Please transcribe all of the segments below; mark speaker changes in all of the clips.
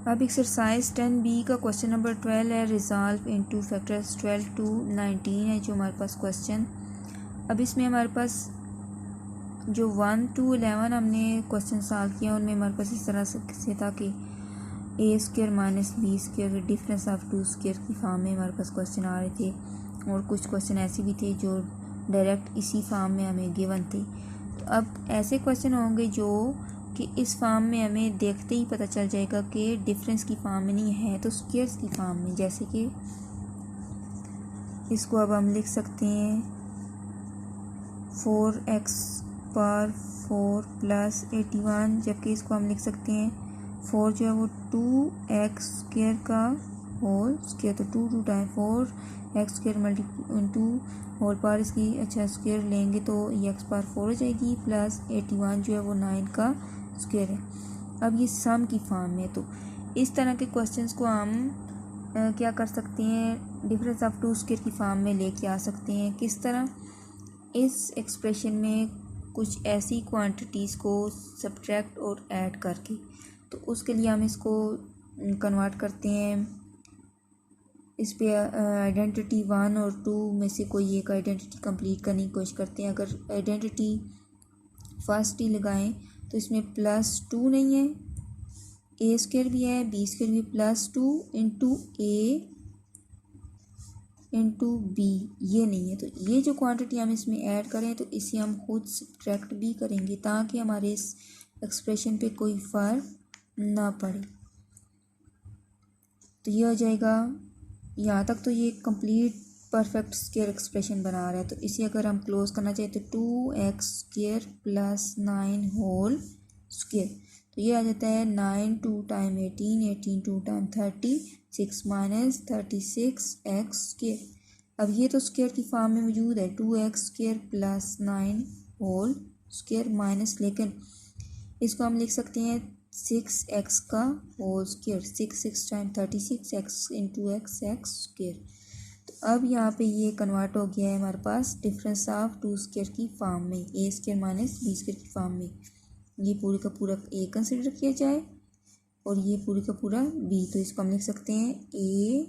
Speaker 1: अब exercise 10B का question number 12 है, रिजॉल्व इनटू फैक्टर्स 12 to 19 है जो हमारे पास क्वेश्चन। अब इसमें हमारे पास जो 1 to 11 हमने क्वेश्चन सॉल्व किया उनमें हमारे पास इस तरह से था कि a² minus b² difference of 2² की फॉर्म में हमारे पास क्वेश्चन आ रहे थे, और कुछ क्वेश्चन ऐसे भी थे जो डायरेक्ट इसी फॉर्म में हमें गिवन थे। तो अब ऐसे क्वेश्चन होंगे जो कि इस फॉर्म में हमें देखते ही पता चल जाएगा कि डिफरेंस की फॉर्म में नहीं है तो स्क्वायर्स की फॉर्म में। जैसे कि इसको अब हम लिख सकते हैं 4x पर 4 प्लस 81, जबकि इसको हम लिख सकते हैं 4 जो है वो 2x² का होल स्क्वायर, तो 2 time 4x² into whole power इसकी स्क्वायर लेंगे तो ये x पावर 4 हो जाएगी, प्लस 81 जो है वो 9 का स्क्वायर है। अब ये सम की फॉर्म में, तो इस तरह के क्वेश्चंस को हम क्या कर सकते हैं, डिफरेंस ऑफ 2² की फॉर्म में लेके आ सकते हैं। किस तरह, इस एक्सप्रेशन में कुछ ऐसी क्वांटिटीज़ को सब्ट्रैक्ट और ऐड करके, तो उसके लिए हम इसको कन्वर्ट करते हैं। इस पे आइडेंटिटी 1 और 2 में से कोई एक आइडेंटिटी कंप्लीट करने की कोशिश करते हैं। अगर आइडेंटिटी फर्स्ट ही लगाएं तो इसमें +2 नहीं है, a² भी है, b² भी, +2 इंटू a इंटू b ये नहीं है। तो ये जो क्वांटिटी हम इसमें ऐड करें तो इसे हम खुद सब्ट्रैक्ट भी करेंगे ताकि हमारे इस एक्सप्रेशन पे कोई फ़र्क ना पड़े। तो ये हो जाएगा, यहाँ तक तो ये कंप्लीट परफेक्ट स्क्वायर एक्सप्रेशन बना रहा है। तो इसे अगर हम क्लोज करना चाहें तो 2x² प्लस 9 होल स्क्वायर, तो ये आ जाता है 9 2 टाइम 18, 18 2 टाइम 36 माइनस 36x²। अब ये तो स्क्वायर की फॉर्म में मौजूद है, 2x² plus 9 whole square minus, लेकिन इसको हम लिख सकते हैं 6x का whole square, 6 time 36 x into x²। तो अब यहाँ पे ये कन्वर्ट हो गया है हमारे पास डिफरेंस ऑफ 2² की फॉर्म में, a² माइनस b² की फॉर्म में। ये पूरी का पूरा a कंसिडर किया जाए और ये पूरी का पूरा b, तो इसको हम लिख सकते हैं a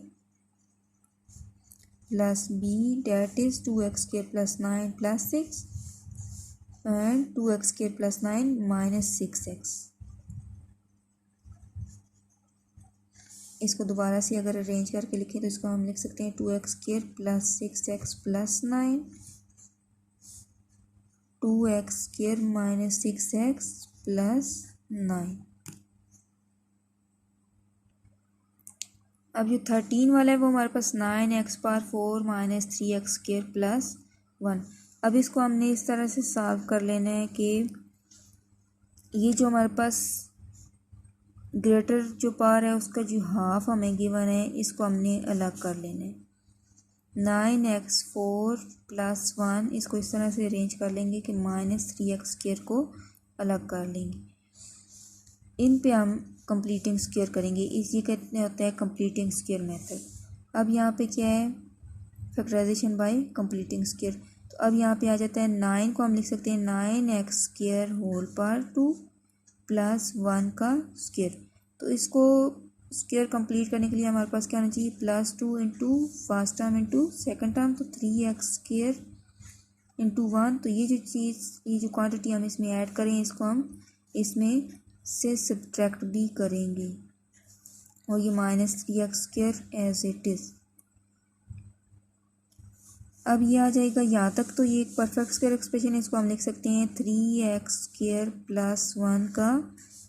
Speaker 1: plus b that is 2x² plus 9 plus 6 and 2x² plus 9 minus 6x। इसको दोबारा से अगर अरेंज करके लिखें तो इसको हम लिख सकते हैं 2x² plus 6x plus 9, 2x² minus 6x plus 9। अब जो 13 वाला है वो हमारे पास 9x power 4 minus 3x² plus 1। अब इसको हमने इस तरह से सॉल्व कर लेना है कि ये जो हमारे पास ग्रेटर जो पावर है उसका जो हाफ हमें गिवन है इसको हमने अलग कर लेना है। 9x4 प्लस 1 इसको इस तरह से अरेंज कर लेंगे कि माइनस 3x² को अलग कर लेंगे। इन पे हम कंप्लीटिंग स्क्वायर करेंगे, इसी कहते होता है कंप्लीटिंग स्क्वायर मेथड। अब यहाँ पे क्या है, फैक्टराइजेशन बाय कंप्लीटिंग स्क्वायर। तो अब यहाँ पे आ जाता है 9 को हम लिख सकते हैं 9x² होल पावर 2 प्लस 1 का स्क्वायर। तो इसको स्क्वायर कंप्लीट करने के लिए हमारे पास क्या होना चाहिए, +2 into first term into second term, तो 3x² इंटू 1। तो ये जो चीज़, ये जो क्वांटिटी हम इसमें ऐड करें इसको हम इसमें से सब्ट्रैक्ट भी करेंगे, और ये minus 3x² as it is. अब ये आ जाएगा, यहाँ तक तो ये एक परफेक्ट स्क्वायर एक्सप्रेशन है। इसको हम लिख सकते हैं 3x² प्लस 1 का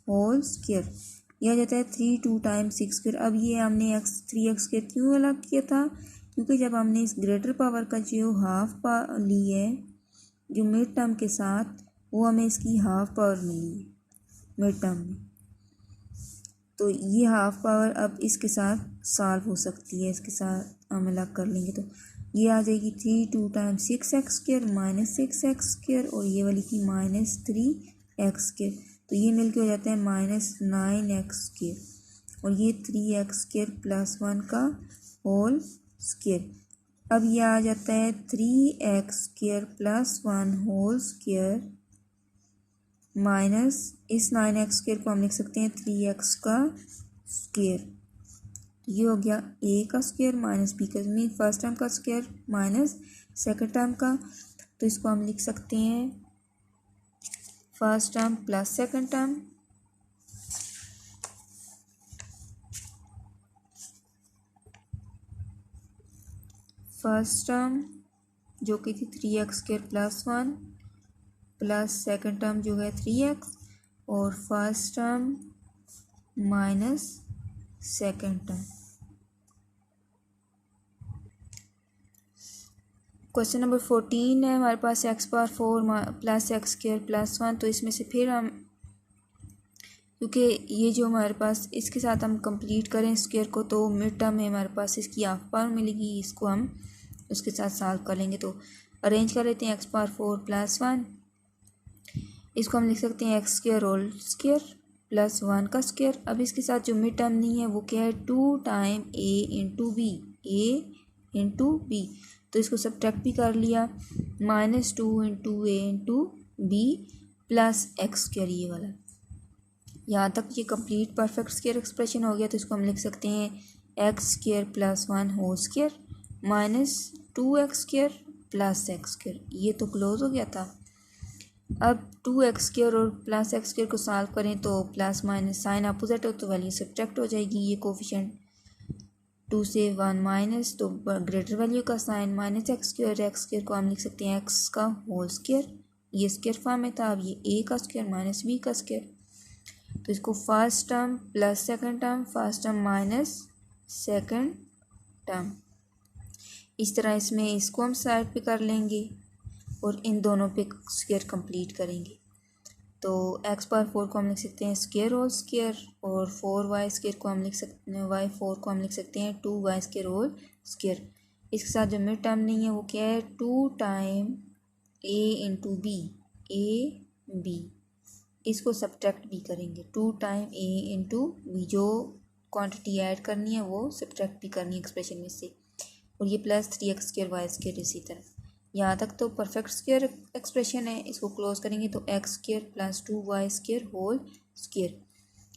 Speaker 1: होल स्क्वायर, यह आ जाता है 3 2 टाइम 6²। अब ये हमने 3x² क्यों अलग किया था, क्योंकि जब हमने इस ग्रेटर पावर का जो हाफ ली है जो मिड टर्म के साथ, वो हमें इसकी हाफ पावर मिली है मिड टर्म में, तो ये हाफ पावर अब इसके साथ सॉल्व हो सकती है, इसके साथ हम अलग कर लेंगे तो ये आ जाएगी 3 2 टाइम 6x² माइनस 6x², और ये वाली की माइनस 3x², तो ये मिलके हो जाता है माइनस 9x², और ये 3x² प्लस 1 का होल स्क्वायर। अब ये आ जाता है 3x² plus 1 whole square minus इस 9x² को हम लिख सकते हैं 3x का स्क्वायर। ये हो गया ए का स्क्वायर माइनस बी का, मीन फर्स्ट टर्म का स्क्वायर माइनस सेकंड टर्म का। तो इसको हम लिख सकते हैं first term plus second term, first term जो कि थी 3x² plus 1 plus second term जो है 3x, और first term minus second term. Question number 14 है हमारे पास x⁴ प्लस x² प्लस 1। तो इसमें से फिर हम, क्योंकि ये जो हमारे पास इसके साथ हम कंप्लीट करें स्क्वायर को, तो मिड टर्म में हमारे पास इसकी हाफ पावर मिलेगी, इसको हम उसके साथ सॉल्व कर लेंगे। तो अरेंज कर लेते हैं x⁴ प्लस 1, इसको हम लिख सकते हैं x² होल स्क्वायर प्लस 1 का स्क्वायर। अब इसके साथ जो मिड टर्म नहीं है वो क्या है, 2 time a into B, a into B. तो इसको सब्ट्रैक्ट भी कर लिया, -2 into a into B plus x², ये वाला। यहाँ तक ये कंप्लीट परफेक्ट स्क्वायर एक्सप्रेशन हो गया। तो इसको हम लिख सकते हैं x² plus 1 whole square minus 2x² plus x²। ये तो क्लोज हो गया था। अब 2x² और प्लस x² को सॉल्व करें तो प्लस माइनस साइन अपोजिट हो तो वैल्यू सब्ट्रैक्ट हो जाएगी। ये कोफिशिएंट 2 से 1 माइनस, तो ग्रेटर वैल्यू का साइन माइनस x² को हम लिख सकते हैं x का होल स्क्वायर, ये स्क्वायर फॉर्म में था। अब ये a का स्क्वायर माइनस b का स्क्वायर। तो इसको first term plus second term, first term minus second term, इस तरह इसमें इसको हम साइड पे कर लेंगे और इन दोनों पे स्क्वायर कंप्लीट करेंगे। तो x⁴ को हम लिख सकते हैं स्क्वायर होल स्क्वायर, और 4y² को हम लिख सकते हैं y4 को हम लिख सकते हैं 2y² होल स्क्वायर। इसके साथ जो मिड टर्म नहीं है वो क्या है, 2 time a into B, a b, इसको सब्ट्रैक्ट भी करेंगे। 2 टाइम a इंटू बी, जो क्वांटिटी ऐड करनी है वो सब्ट्रैक्ट भी करनी है एक्सप्रेशन में से, और ये प्लस 3x² y²। इसी तरह यहाँ तक तो परफेक्ट स्क्वायर एक्सप्रेशन है। इसको क्लोज करेंगे तो x² plus 2y² whole square,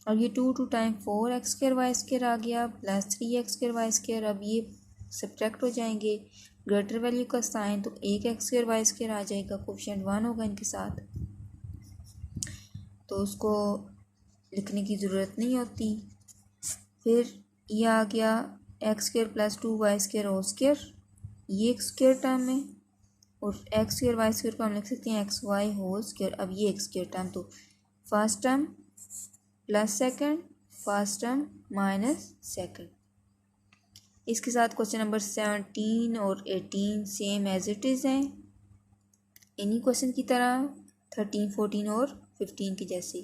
Speaker 1: और ये 2 टाइम 4x² y² आ गया प्लस 3x² y²। अब ये सब्ट्रैक्ट हो जाएंगे, ग्रेटर वैल्यू का साइन, तो 1x² y² आ जाएगा, कोफिशिएंट 1 होगा इनके साथ, तो उसको लिखने की ज़रूरत नहीं होती। फिर ये आ गया x² plus 2y² whole square, ये एक स्क्वायर टर्म है, और x² y² को हम लिख सकते हैं xy होल स्क्वायर। अब ये एक स्क्वायर टर्म, तो first term plus second, first term minus second. इसके साथ क्वेश्चन नंबर 17 और 18 सेम एज इट इज़ हैं, इन्हीं क्वेश्चन की तरह 13, 14 और 15 की जैसी।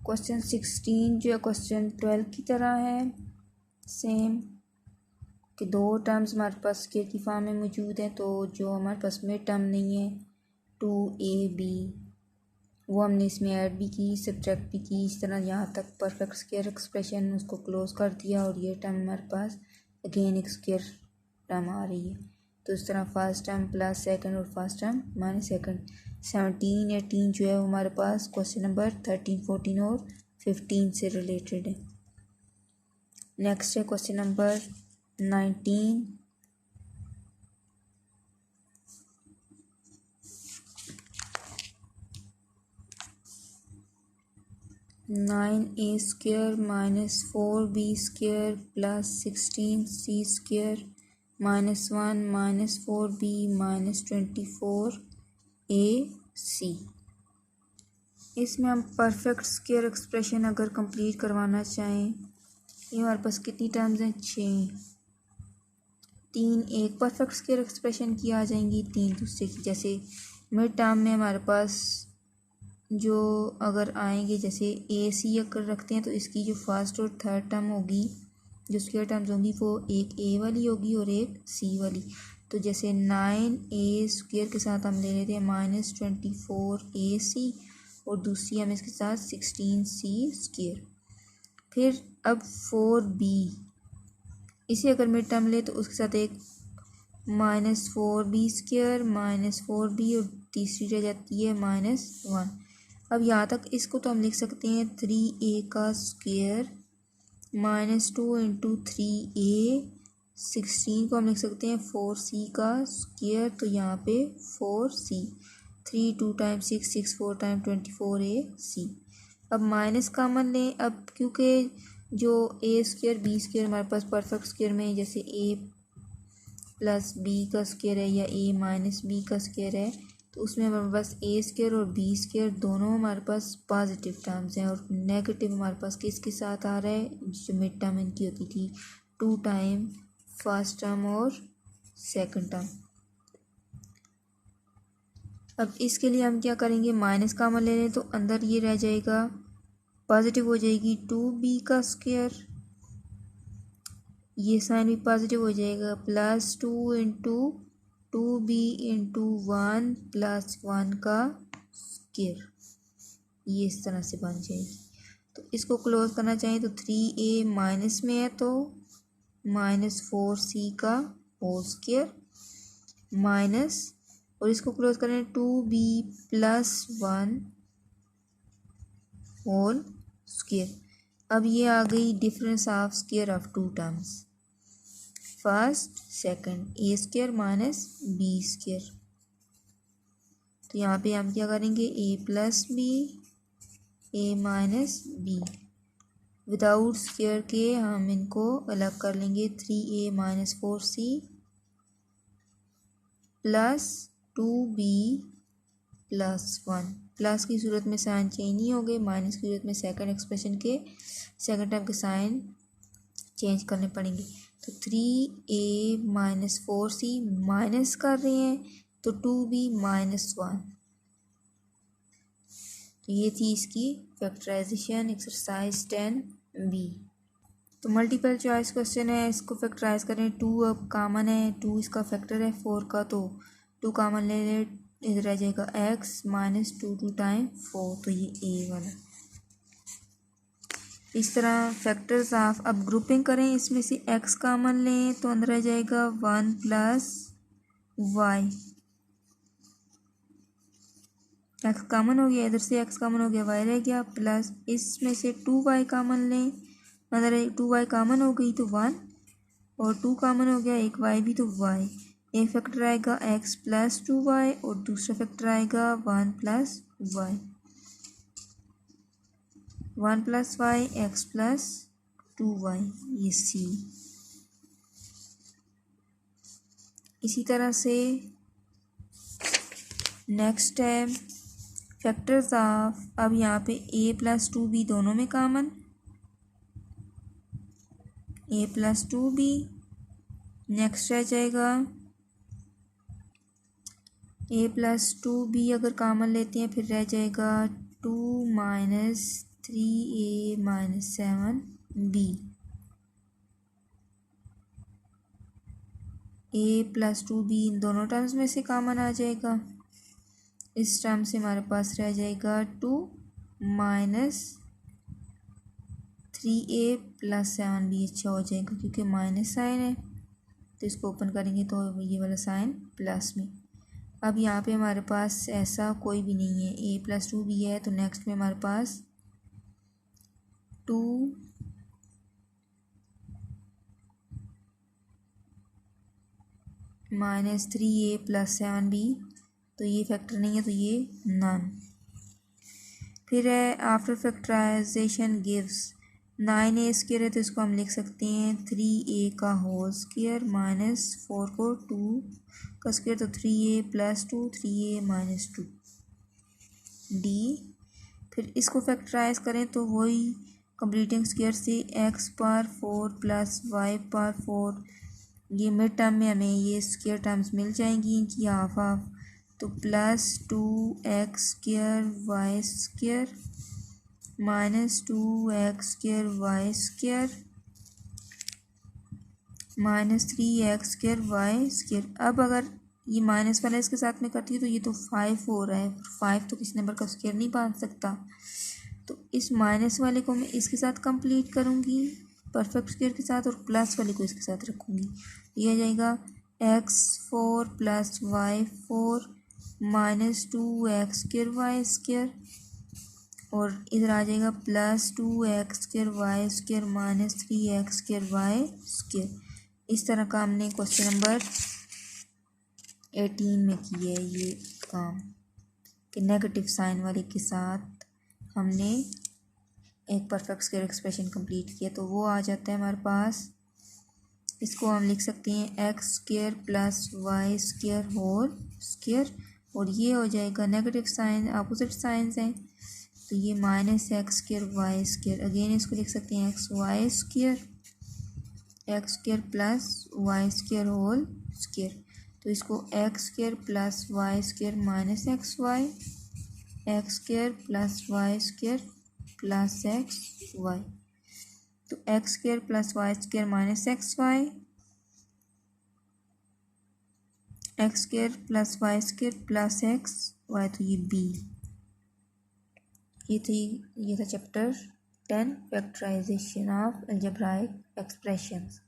Speaker 1: क्वेश्चन 16 जो है क्वेश्चन 12 की तरह है सेम, कि दो टर्म्स हमारे पास स्क्वायर की फॉर्म में मौजूद हैं। तो जो हमारे पास मिड टर्म नहीं है 2ab, वो हमने इसमें ऐड भी की, सब्ट्रैक्ट भी की। इस तरह यहाँ तक परफेक्ट स्क्वायर एक्सप्रेशन, उसको क्लोज कर दिया, और ये टर्म हमारे पास अगेन एक स्क्वायर टर्म आ रही है। तो इस तरह फर्स्ट टर्म प्लस सेकंड और फर्स्ट टर्म माइनस सेकंड। 17, 18 जो है वो हमारे पास क्वेश्चन नंबर 13, 14 और 15 से रिलेटेड है। नेक्स्ट है question number 19। (9a² minus 4b² plus 16c² minus 1 minus 4b minus 24ac। इसमें हम परफेक्ट स्क्वायर एक्सप्रेशन अगर कंप्लीट करवाना चाहें, ये हमारे पास कितनी टर्म्स हैं, 6। 3 एक परफेक्ट स्क्वायर एक्सप्रेशन की आ जाएंगी, 3 दूसरे की। जैसे मिड टर्म में हमारे पास जो अगर आएंगे, जैसे ए सी अगर रखते हैं तो इसकी जो फर्स्ट और थर्ड टर्म होगी, जो स्क्वायर टर्म्स होंगी, वो एक ए वाली होगी और एक सी वाली। तो जैसे 9a² के साथ हम ले लेते हैं -24ac, और दूसरी हम इसके साथ 16c²। फिर अब 4b, इसे अगर मिड टर्म ले तो उसके साथ एक -4b² -4b, और तीसरी रह जाती है -1। अब यहाँ तक इसको तो हम लिख सकते हैं 3a का स्क्वायर -2 इंटू 3a, 16 को हम लिख सकते हैं 4c का स्क्वायर, तो यहाँ पे 4c, 3 2 टाइम 6, 6 4 टाइम 24ac। अब माइनस कामन लें। अब क्योंकि जो ए स्क्वायर बी स्क्वायर हमारे पास परफेक्ट स्क्वायर में है, जैसे ए प्लस बी का स्क्वायर है या ए माइनस बी का स्क्वायर है, तो उसमें हमारे पास ए स्क्वायर और बी स्क्वायर दोनों हमारे पास पॉजिटिव टर्म्स हैं, और नेगेटिव हमारे पास किसके साथ आ रहा है, जो मिड टर्म इनकी होती थी 2 टाइम फर्स्ट टर्म और सेकंड टर्म। अब इसके लिए हम क्या करेंगे, माइनस कामन ले लें, तो अंदर ये रह जाएगा, पॉजिटिव हो जाएगी 2b का स्क्वायर, ये साइन भी पॉजिटिव हो जाएगा, plus 2 into 2b into 1 plus 1 का स्क्वायर, ये इस तरह से बन जाएगी। तो इसको क्लोज करना चाहिए, तो 3a माइनस में है तो -4c का होल स्क्वायर माइनस, और इसको क्लोज करें 2b प्लस 1 होल स्क्वायर। अब ये आ गई difference of square of two terms, first second, A square minus B square. तो यहाँ पे हम क्या करेंगे, A plus B, A minus B, without square के हम इनको अलग कर लेंगे, 3a minus 4c plus 2b plus 1, plus की सूरत में साइन चेंज नहीं हो गए, माइनस की सूरत में सेकंड एक्सप्रेशन के सेकंड टर्म के साइन चेंज करने पड़ेंगे। तो 3a माइनस 4c माइनस कर रहे हैं, तो 2b माइनस 1। तो ये थी इसकी फैक्टराइजेशन एक्सरसाइज 10b। तो मल्टीपल चॉइस क्वेश्चन है, इसको फैक्टराइज करें। 2 अब कामन है, 2 इसका फैक्टर है 4 का, तो 2 कामन ले ले, इधर रह जाएगा x माइनस 2 टाइम 4, तो ये a वाला। इस तरह फैक्टर्स ऑफ, अब ग्रुपिंग करें, इसमें से x कामन लें तो अंदर आ जाएगा 1 प्लस y, x कामन हो गया, इधर से x कामन हो गया, y रह गया, प्लस इसमें से 2y कामन लें, अंदर 2y कामन हो गई तो 1, और 2 कामन हो गया, एक y भी तो y, एक फैक्टर आएगा x प्लस 2y और दूसरा फैक्टर आएगा 1 plus y, 1 plus y x plus 2y, ये c। इसी तरह से नेक्स्ट है फैक्टर्स ऑफ, अब यहाँ पे a प्लस 2b दोनों में कामन, a प्लस 2b, नेक्स्ट रह जाएगा a प्लस 2b अगर कामन लेते हैं फिर रह जाएगा 2 minus 3a minus 7b, a plus 2b इन दोनों टर्म्स में से कामन आ जाएगा। इस टर्म से हमारे पास रह जाएगा 2 माइनस 3a प्लस 7b, अच्छा हो जाएगा क्योंकि माइनस साइन है, तो इसको ओपन करेंगे तो ये वाला साइन प्लस में। अब यहाँ पे हमारे पास ऐसा कोई भी नहीं है, a प्लस 2b है, तो नेक्स्ट में हमारे पास 2 माइनस 3a प्लस 7b, तो ये फैक्टर नहीं है, तो ये नन। फिर है after factorisation gives 9a square है, तो इसको हम लिख सकते हैं 3a का होल स्क्वायर माइनस 4 को 2 का स्क्वायर, तो 3a plus 2, 3a minus 2 d। फिर इसको फैक्टराइज करें तो वही कंप्लीटिंग स्क्वायर से x power 4 plus y power 4, ये मिड टर्म में हमें ये स्क्वायर टर्म्स मिल जाएंगी इनकी हाफ हाफ, तो plus 2x square y square minus 2x square y square minus 3x square y square. अब अगर ये माइनस वाला इसके साथ में करती है तो ये तो 5 हो रहा है, 5 तो किसी नंबर का स्क्वायर नहीं बन सकता, तो इस माइनस वाले को मैं इसके साथ कंप्लीट करूँगी परफेक्ट स्क्वायर के साथ, और प्लस वाले को इसके साथ रखूँगी, ये आ जाएगा x4 plus y4 minus 2x square y square और इधर आ जाएगा plus 2x² y² minus 3x² y²। इस तरह का हमने क्वेश्चन नंबर 18 में किया है ये काम कि नेगेटिव साइन वाले के साथ हमने एक परफेक्ट स्क्वायर एक्सप्रेशन कंप्लीट किया। तो वो आ जाता है हमारे पास, इसको हम लिख सकते हैं x² plus y² whole square, और ये हो जाएगा नेगेटिव साइन, अपोजिट साइंस हैं तो ये -x² y²। अगेन इसको लिख सकते हैं x² plus y² whole square. तो इसको x² plus y² minus xy, x² plus y² plus xy। तो x² plus y² minus xy, x² plus y² plus xy, तो ये b। ये था chapter 10 factorisation of algebraic expressions.